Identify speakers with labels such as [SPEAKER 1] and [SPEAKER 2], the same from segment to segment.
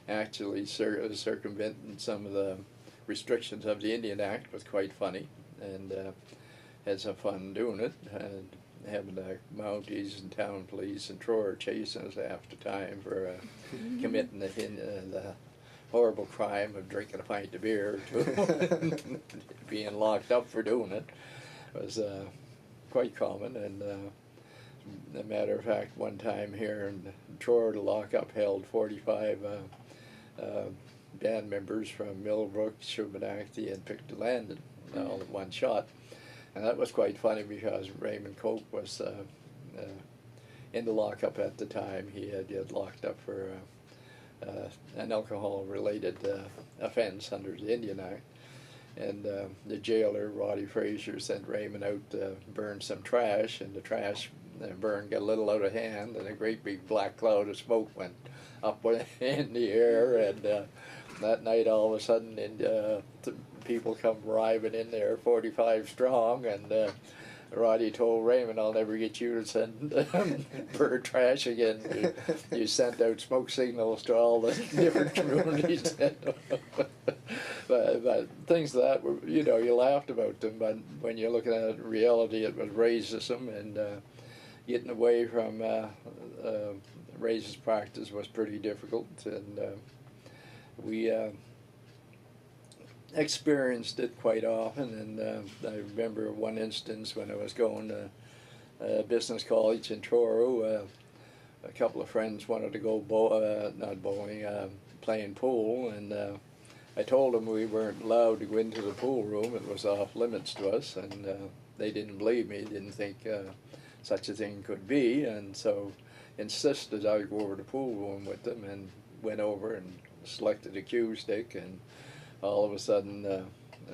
[SPEAKER 1] actually circumventing some of the restrictions of the Indian Act was quite funny, and had some fun doing it, and having the Mounties and town police and Troyer chasing us after time for committing the horrible crime of drinking a pint of beer to being locked up for doing it was quite common. And a matter of fact, one time here in Troyer, the lockup held 45 band members from Millbrook, Shubenacadie, and Pictou-Landon all at one shot. And that was quite funny because Raymond Coke was in the lockup at the time. He had locked up for an alcohol-related offense under the Indian Act. And the jailer, Roddy Frazier, sent Raymond out to burn some trash, and the trash burn got a little out of hand, and a great big black cloud of smoke went up in the air. And that night, all of a sudden, people come arriving in there, 45 strong, and Roddy told Raymond, "I'll never get you to send burn trash again. You sent out smoke signals to all the different communities." But things like that were, you know, you laughed about them, but when you're looking at it in reality, it was racism, and getting away from racist practice was pretty difficult, and we experienced it quite often. And I remember one instance when I was going to business college in Truro. A couple of friends wanted to go not bowling, playing pool, and I told them we weren't allowed to go into the pool room. It was off limits to us, and they didn't believe me, didn't think such a thing could be, and so insisted I go over to the pool room with them, and went over and selected a cue stick, and all of a sudden the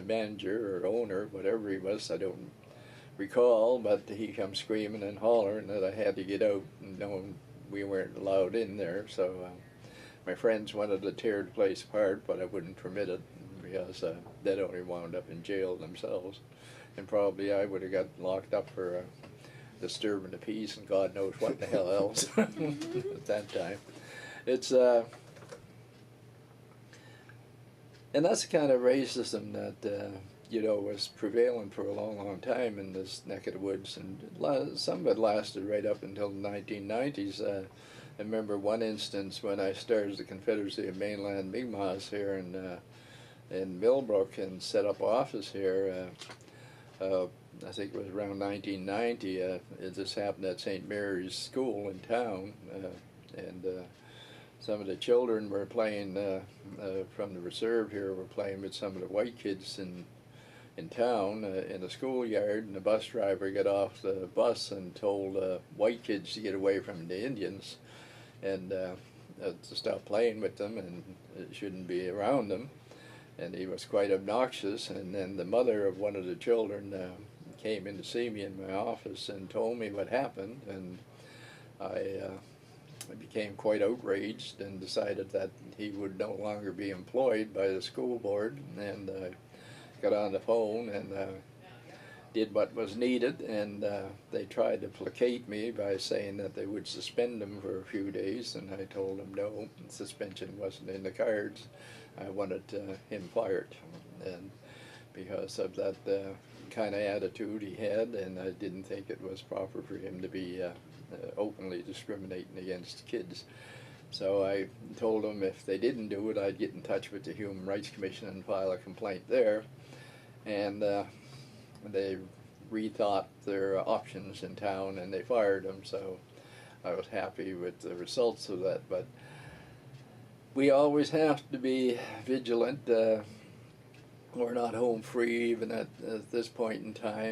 [SPEAKER 1] manager or owner, whatever he was, I don't recall, but he come screaming and hollering that I had to get out, and knowing we weren't allowed in there. So my friends wanted to tear the place apart, but I wouldn't permit it, because they'd only wound up in jail themselves, and probably I would have got locked up for disturbing the peace and God knows what the hell else at that time. It's and that's the kind of racism that you know, was prevalent for a long, long time in this neck of the woods, and some of it lasted right up until the 1990s. I remember one instance when I started the Confederacy of Mainland Mi'kmaq here in Millbrook and set up office here. I think it was around 1990. This happened at St. Mary's School in town, and some of the children were playing from the reserve here. Were playing with some of the white kids in town in the schoolyard, and the bus driver got off the bus and told white kids to get away from the Indians, and to stop playing with them, and shouldn't be around them. And he was quite obnoxious. And then the mother of one of the children came in to see me in my office and told me what happened, and I became quite outraged and decided that he would no longer be employed by the school board, and got on the phone and did what was needed, and they tried to placate me by saying that they would suspend him for a few days, and I told them no, suspension wasn't in the cards. I wanted him fired, and because of that kind of attitude he had, and I didn't think it was proper for him to be openly discriminating against kids. So I told them if they didn't do it, I'd get in touch with the Human Rights Commission and file a complaint there. And they rethought their options in town, and they fired him. So I was happy with the results of that. But we always have to be vigilant. We're not home free even at this point in time.